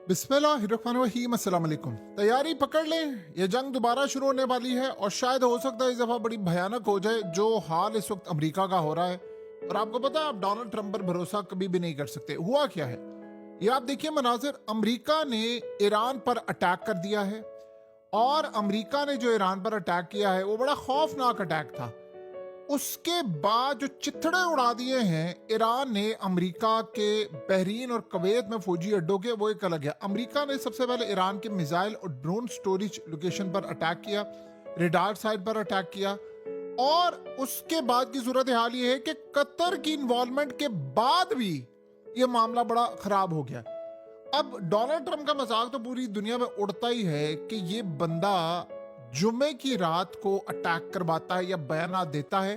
बिस्मिल्लाहिर्रहमानिर्रहीम, अस्सलाम वालेकुम। तैयारी पकड़ लें, ये जंग दोबारा शुरू होने वाली है और शायद हो सकता है इस दफा बड़ी भयानक हो जाए, जो हाल इस वक्त अमेरिका का हो रहा है। और आपको पता है, आप डोनाल्ड ट्रंप पर भरोसा कभी भी नहीं कर सकते। हुआ क्या है, ये आप देखिए मनाजिर। अमेरिका ने ईरान पर अटैक कर दिया है और अमेरिका ने जो ईरान पर अटैक किया है वो बड़ा खौफनाक अटैक था। उसके बाद जो चिथड़े उड़ा दिए हैं ईरान ने अमेरिका के बहरीन और कुवैत में फौजी अड्डों के, वो एक अलग है। अमेरिका ने सबसे पहले ईरान के मिसाइल और ड्रोन स्टोरेज लोकेशन पर अटैक किया, रेडार साइट पर अटैक किया। और उसके बाद की सूरत हाल ये है कि कतर की इन्वॉल्वमेंट के बाद भी ये मामला बड़ा खराब हो गया। अब डोनाल्ड ट्रंप का मजाक तो पूरी दुनिया में उड़ता ही है कि ये बंदा जुमे की रात को अटैक करवाता है या बयान देता है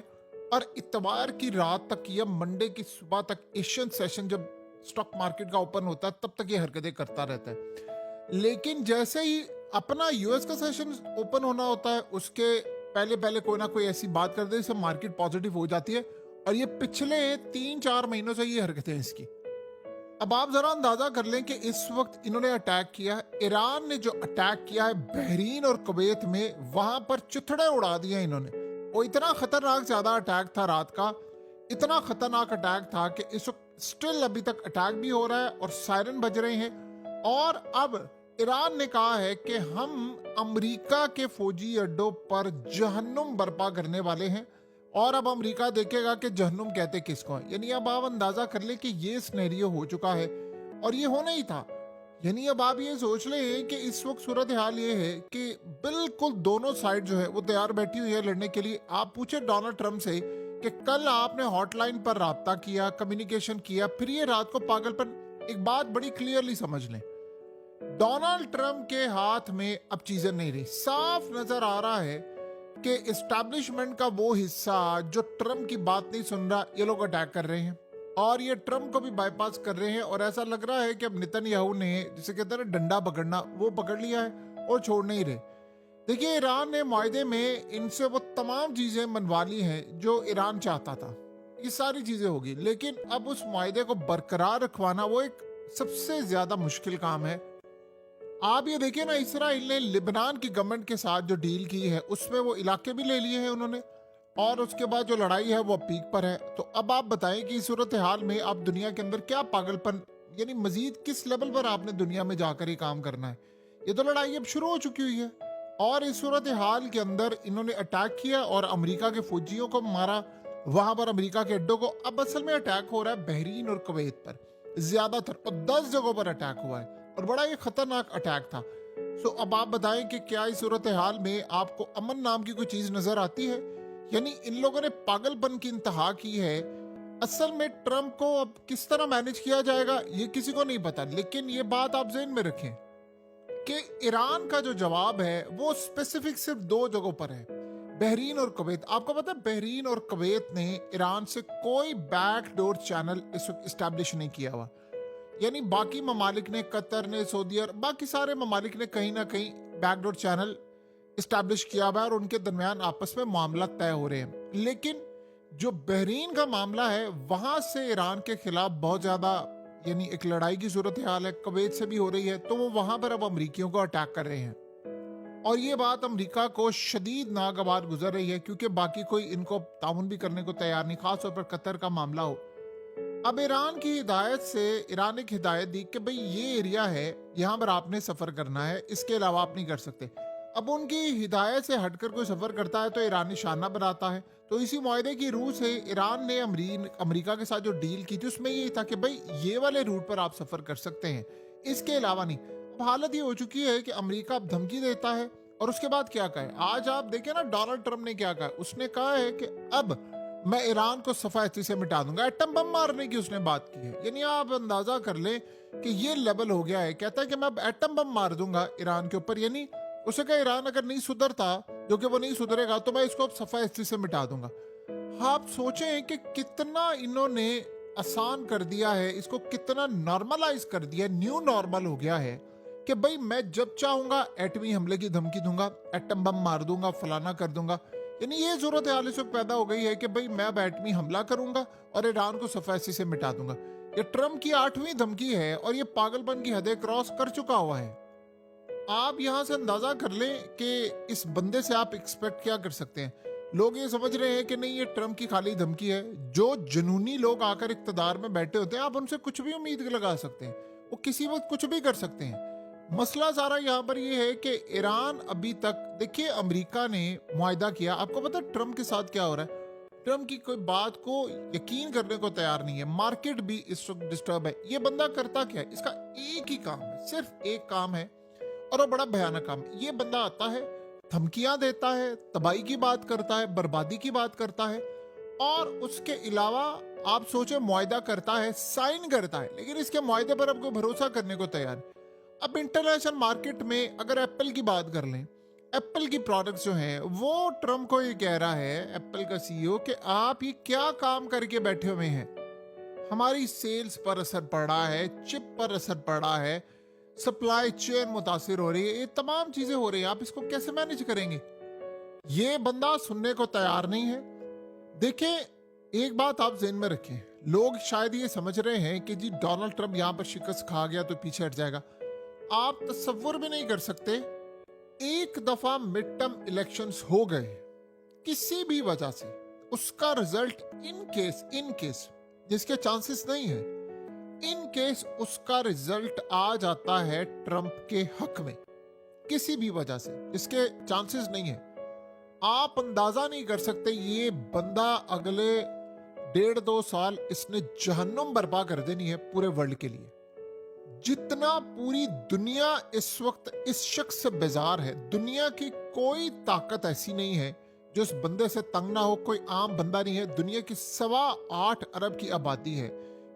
और इतवार की रात तक या मंडे की सुबह तक एशियन सेशन जब स्टॉक मार्केट का ओपन होता है तब तक ये हरकतें करता रहता है। लेकिन जैसे ही अपना यूएस का सेशन ओपन होना होता है उसके पहले पहले कोई ना कोई ऐसी बात कर दे जिससे मार्केट पॉजिटिव हो जाती है। और ये पिछले 3-4 महीनों से ये हरकतें हैं इसकी। अब आप जरा अंदाजा कर लें कि इस वक्त इन्होंने अटैक किया है, ईरान ने जो अटैक किया है बहरीन और कुवैत में, वहां पर चिथड़े उड़ा दिए इन्होंने। वो इतना खतरनाक ज्यादा अटैक था रात का, इतना खतरनाक अटैक था कि इस वक्त स्टिल अभी तक अटैक भी हो रहा है और सायरन बज रहे हैं। और अब ईरान ने कहा है कि हम अमेरिका के फौजी अड्डों पर जहन्नुम बर्पा करने वाले हैं। और अब अमेरिका देखेगा कि जहन्नुम कहते किसको है। यानी अब आप अंदाजा कर ले कि ये सिनेरियो हो चुका है और ये होना ही था। यानी अब आप ये सोच लें कि इस वक्त सूरत हाल ये है कि बिल्कुल दोनों साइड जो है वो तैयार बैठी हुई है लड़ने के लिए। आप पूछे डोनाल्ड ट्रंप से कि कल आपने हॉटलाइन पर राब्ता किया, कम्युनिकेशन किया, फिर ये रात को पागलपन। एक बात बड़ी क्लियरली समझ लें, डोनाल्ड ट्रंप के हाथ में अब चीजें नहीं रही। साफ नजर आ रहा है कि एस्टैब्लिशमेंट का वो हिस्सा जो ट्रंप की बात नहीं सुन रहा, ये लोग अटैक कर रहे हैं और ये ट्रंप को भी बाईपास कर रहे हैं। और ऐसा लग रहा है कि अब नेतन्याहू ने, जिसे कहते हैं डंडा पकड़ना, वो पकड़ लिया है और छोड़ नहीं रहे। देखिए, ईरान ने मुआहदे में इनसे वो तमाम चीजें मनवा ली हैं जो ईरान चाहता था। ये सारी चीजें होगी, लेकिन अब उस मुआहदे को बरकरार रखवाना वो एक सबसे ज्यादा मुश्किल काम है। आप ये देखिए ना, इसराइल ने लिबनान की गवर्नमेंट के साथ जो डील की है उसमें वो इलाके भी ले लिए हैं उन्होंने। और उसके बाद जो लड़ाई है वो पीक पर है। तो अब आप बताएं कि इस सूरत हाल में आप दुनिया के अंदर क्या पागलपन, यानी मजीद किस लेवल पर आपने दुनिया में जाकर ये काम करना है। ये तो लड़ाई अब शुरू हो चुकी हुई है और इस सूरत हाल के अंदर इन्होंने अटैक किया और अमेरिका के फौजियों को मारा, वहां पर अमेरिका के अड्डों को। अब असल में अटैक हो रहा है बहरीन और कुवैत पर ज्यादातर, और 10 जगहों पर अटैक हुआ है और बड़ा ये खतरनाक अटैक था। सो अब आप बताएं कि क्या इस सूरत हाल में आपको अमन नाम की कोई चीज नजर आती है? यानी इन लोगों ने पागलपन की इंतहा की है। असल में ट्रंप को अब किस तरह मैनेज किया जाएगा ये किसी को नहीं पता। लेकिन ये बात आप ज़हन में रखें कि ईरान का जो जवाब है वो स्पेसिफिक सिर्फ 2 जगहों पर है, बहरीन और कुवैत। आपको पता है बहरीन और कुवैत ने ईरान से कोई बैकडोर चैनल इस वक्त इस्टेब्लिश नहीं किया हुआ। यानी बाकी ममालिक ने, कतर ने, सऊदी और बाकी सारे ममालिक ने कहीं ना कहीं बैकडोर चैनल इस्टेब्लिश किया हुआ है और उनके दरमियान आपस में मामला तय हो रहे हैं। लेकिन जो बहरीन का मामला है वहां से ईरान के खिलाफ बहुत ज्यादा, यानी एक लड़ाई की सूरत हाल है, कुवैत से भी हो रही है। तो वो वहां पर अब अमरीकियों को अटैक कर रहे हैं और ये बात अमरीका को शदीद नागवार गुजर रही है क्योंकि बाकी कोई इनको ताउन भी करने को तैयार नहीं, खासतौर पर कतर का मामला हो। अब ईरान की हिदायत से, ईरान एक हिदायत दी कि भाई ये एरिया है, यहाँ पर आपने सफर करना है, इसके अलावा आप नहीं कर सकते। अब उनकी हिदायत से हटकर कोई सफर करता है तो ईरान निशाना बनाता है। तो इसी मुआहदे की रूह से ईरान ने अमेरिका के साथ जो डील की थी उसमें ये था कि भाई ये वाले रूट पर आप सफर कर सकते हैं, इसके अलावा नहीं। अब हालत ये हो चुकी है कि अमेरिका अब धमकी देता है और उसके बाद क्या कहे। आज आप देखें ना, डोनाल्ड ट्रंप ने क्या कहा। उसने कहा है कि अब मैं ईरान को सफायती से मिटा दूंगा। एटम बम मारने की उसने बात की है। यानी आप अंदाजा कर लें कि ये लेवल हो गया है। कहता है कि मैं अब एटम बम मार दूंगा ईरान के ऊपर। यानी उसे कहा ईरान अगर नहीं सुधरता, जो कि वो नहीं सुधरेगा, तो मैं इसको अब सफायती से मिटा दूंगा। आप सोचें कि कितना इन्होंने आसान कर दिया है, इसको कितना नॉर्मलाइज कर दिया, न्यू नॉर्मल हो गया है कि भाई मैं जब चाहूंगा एटमी हमले की धमकी दूंगा, एटम बम मार दूंगा, फलाना कर दूंगा। यानी ये सूरत हाल इस वक्त पैदा हो गई है कि भाई मैं अब एटमी हमला करूंगा और ईरान को सफायसी से मिटा दूंगा। ये ट्रम्प की 8वीं धमकी है और ये पागलपन की हदें क्रॉस कर चुका हुआ है। आप यहां से अंदाजा कर लें कि इस बंदे से आप एक्सपेक्ट क्या कर सकते हैं। लोग ये समझ रहे हैं कि नहीं, ये ट्रम्प की खाली धमकी है। जो जुनूनी लोग आकर इक्तदार में बैठे होते हैं, आप उनसे कुछ भी उम्मीद लगा सकते हैं, वो किसी वक्त कुछ भी कर सकते हैं। मसला सारा यहाँ पर ये है कि ईरान अभी तक, देखिए, अमेरिका ने मुआहदा किया। आपको पता है ट्रम्प के साथ क्या हो रहा है? ट्रम्प की कोई बात को यकीन करने को तैयार नहीं है। मार्केट भी इस वक्त डिस्टर्ब है। ये बंदा करता क्या है? इसका एक ही काम है, सिर्फ एक काम है, और वो बड़ा भयानक काम है। ये बंदा आता है, धमकियां देता है, तबाही की बात करता है, बर्बादी की बात करता है, और उसके अलावा आप सोचे मुआहदा करता है, साइन करता है, लेकिन इसके मुआहदे पर आपको भरोसा करने को तैयार है। अब इंटरनेशनल मार्केट में अगर एप्पल की बात कर लें, एप्पल की प्रोडक्ट्स जो हैं, वो ट्रम्प को ये कह रहा है, एप्पल का सीईओ, कि आप ये क्या काम करके बैठे हुए हैं। हमारी सेल्स पर असर पड़ रहा है, चिप पर असर पड़ रहा है, सप्लाई चेन मुतासिर हो रही है, ये तमाम चीजें हो रही है, आप इसको कैसे मैनेज करेंगे? ये बंदा सुनने को तैयार नहीं है। देखिए, एक बात आप ज़हन में रखें, लोग शायद ये समझ रहे हैं कि जी डोनाल्ड ट्रम्प यहां पर शिकस्त खा गया तो पीछे हट जाएगा। आप तसव्वुर भी नहीं कर सकते, एक दफा मिड टर्म इलेक्शंस हो गए किसी भी वजह से, उसका रिजल्ट इन केस जिसके चांसेस नहीं है, इन केस उसका रिजल्ट आ जाता है ट्रम्प के हक में किसी भी वजह से, जिसके चांसेस नहीं है, आप अंदाजा नहीं कर सकते ये बंदा अगले 1.5-2 साल इसने जहन्नुम बर्पा कर देनी है पूरे वर्ल्ड के लिए। जितना पूरी दुनिया इस वक्त इस शख्स से बेजार है, दुनिया की कोई ताकत ऐसी नहीं है जो इस बंदे से तंग ना हो। कोई आम बंदा नहीं है, दुनिया की 8.25 अरब की आबादी है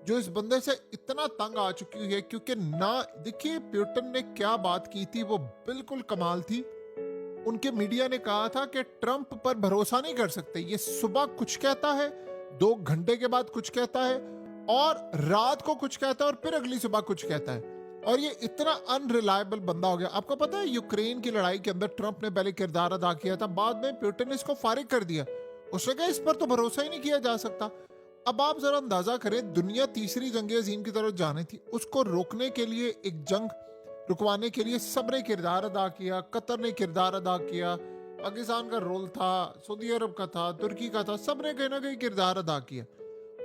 जो इस बंदे से इतना तंग आ चुकी है। क्योंकि ना, देखिए, पुतिन ने क्या बात की थी, वो बिल्कुल कमाल थी। उनके मीडिया ने कहा था कि ट्रम्प पर भरोसा नहीं कर सकते, ये सुबह कुछ कहता है, 2 घंटे के बाद कुछ कहता है, और रात को कुछ कहता है, और फिर अगली सुबह कुछ कहता है, और ये इतना अनरिलायबल बंदा हो गया। आपको पता है यूक्रेन की लड़ाई के अंदर ट्रम्प ने पहले किरदार अदा किया था, बाद में पुतिन ने इसको फारिग कर दिया। उसने कहा इस पर तो भरोसा ही नहीं किया जा सकता। अब आप जरा अंदाजा करें, दुनिया तीसरी जंग अजीम की तरफ जानी थी, उसको रोकने के लिए, एक जंग रुकवाने के लिए सब ने किरदार अदा किया। कतर ने किरदार अदा किया, पाकिस्तान का रोल था, सऊदी अरब का था, तुर्की का था, सब ने कहीं ना कहीं किरदार अदा किया,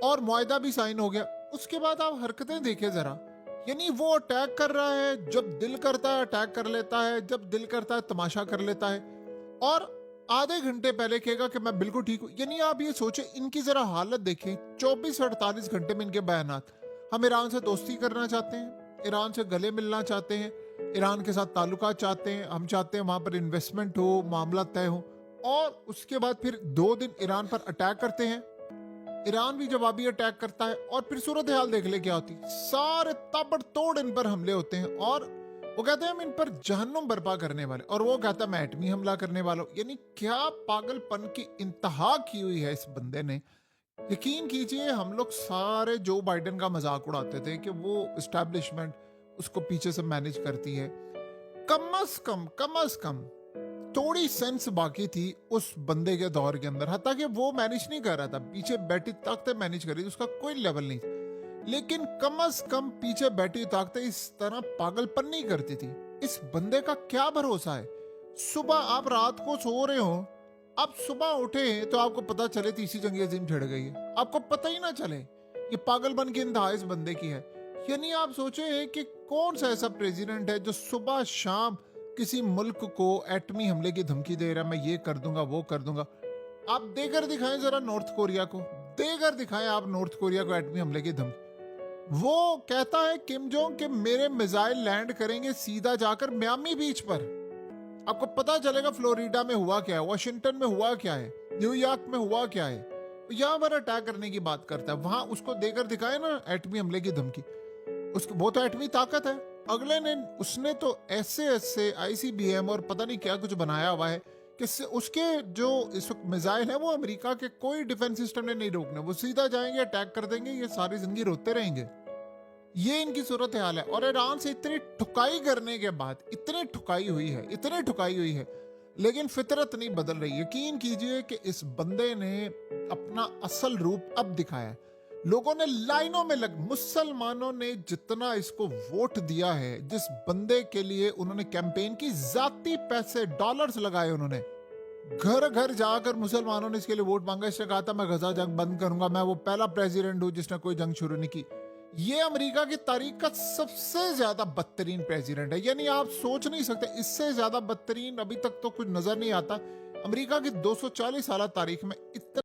और मुआहदा भी साइन हो गया। उसके बाद आप हरकतें देखें जरा, यानी वो अटैक कर रहा है, जब दिल करता है अटैक कर लेता है, जब दिल करता है तमाशा कर लेता है, और आधे घंटे पहले कहेगा कि मैं बिल्कुल ठीक हूं। यानी आप ये सोचें, इनकी जरा हालत देखें, 24-48 घंटे में इनके बयानात। हम ईरान से दोस्ती करना चाहते हैं, ईरान से गले मिलना चाहते हैं, ईरान के साथ ताल्लुकात चाहते हैं, हम चाहते हैं वहां पर इन्वेस्टमेंट हो, मामला तय हो, और उसके बाद फिर 2 दिन ईरान पर अटैक करते हैं। ईरान भी जवाबी अटैक करता है, और फिर सूरत हाल देख ले क्या होती, सारे ताबड़तोड़ इन पर हमले होते हैं, और वो कहते हैं हम इन पर जहन्नुम बर्पा करने वाले, और वो कहता है मैं एटमी हमला करने वाला हूं। यानी क्या पागलपन की इंतहा की हुई है इस बंदे ने। यकीन कीजिए, हम लोग सारे जो बाइडेन का मजाक उड़ाते थे कि वो एस्टैब्लिशमेंट उसको पीछे से मैनेज करती है। कम अज कम थोड़ी सेंस बाकी थी उस बंदे के दौर के अंदर, हत्ता कि वो मैनेज नहीं कर रहा था, पीछे बैठी ताकतें मैनेज कर रही थी, उसका कोई लेवल नहीं था, लेकिन कम अज कम पीछे बैठी ताकतें इस तरह पागलपन नहीं करती थी। इस बंदे का क्या भरोसा है? सुबह आप रात को सो रहे हो, आप सुबह उठे तो आपको पता चले तीसरी जंग अजीम छिड़ गई है, आपको पता ही ना चले। ये पागलपन की इंतहा इस बंदे की है। यानी आप सोचे कि कौन सा ऐसा प्रेसिडेंट है जो सुबह शाम किसी मुल्क को एटमी हमले की धमकी दे रहा है, मैं ये कर दूंगा, वो कर दूंगा। आप देकर दिखाएं जरा नॉर्थ कोरिया को, देकर दिखाएं आप नॉर्थ कोरिया को एटमी हमले की धमकी। वो कहता है किम जोंग कि मेरे मिसाइल लैंड करेंगे सीधा जाकर मियामी बीच पर। आपको पता चलेगा फ्लोरिडा में हुआ क्या है, वाशिंगटन में हुआ क्या है, न्यूयॉर्क में हुआ क्या है। यहां पर अटैक करने की बात करता है, वहां उसको देकर दिखाए ना एटमी हमले की धमकी। उसको, वो तो एटमी ताकत है। अगले ने, उसने तो ऐसे ICBM और पता नहीं क्या कुछ बनाया हुआ है कि उसके जो इस वक्त मिसाइल है वो अमेरिका के कोई डिफेंस सिस्टम ने नहीं रोकने, वो सीधा जाएंगे, अटैक कर देंगे, ये सारी जिंदगी रोते रहेंगे। ये इनकी सूरत हाल है। और ईरान से इतनी ठुकाई करने के बाद, इतनी ठुकाई हुई है, लेकिन फितरत नहीं बदल रही। यकीन कीजिए कि इस बंदे ने अपना असल रूप अब दिखाया है। लोगों ने लाइनों में मुसलमानों ने जितना इसको वोट दिया है, जिस बंदे के लिए उन्होंने कैंपेन की, जाती पैसे डॉलर्स लगाए उन्होंने, घर घर जाकर मुसलमानों ने इसके लिए वोट मांगा। इसने कहा था मैं गजा जंग बंद करूंगा, मैं वो पहला प्रेसिडेंट हूं जिसने कोई जंग शुरू नहीं की। ये अमेरिका की तारीख का सबसे ज्यादा बदतरीन प्रेसिडेंट है। यानी आप सोच नहीं सकते, इससे ज्यादा बदतरीन अभी तक तो कुछ नजर नहीं आता। अमेरिका की 240 साल तारीख में इतना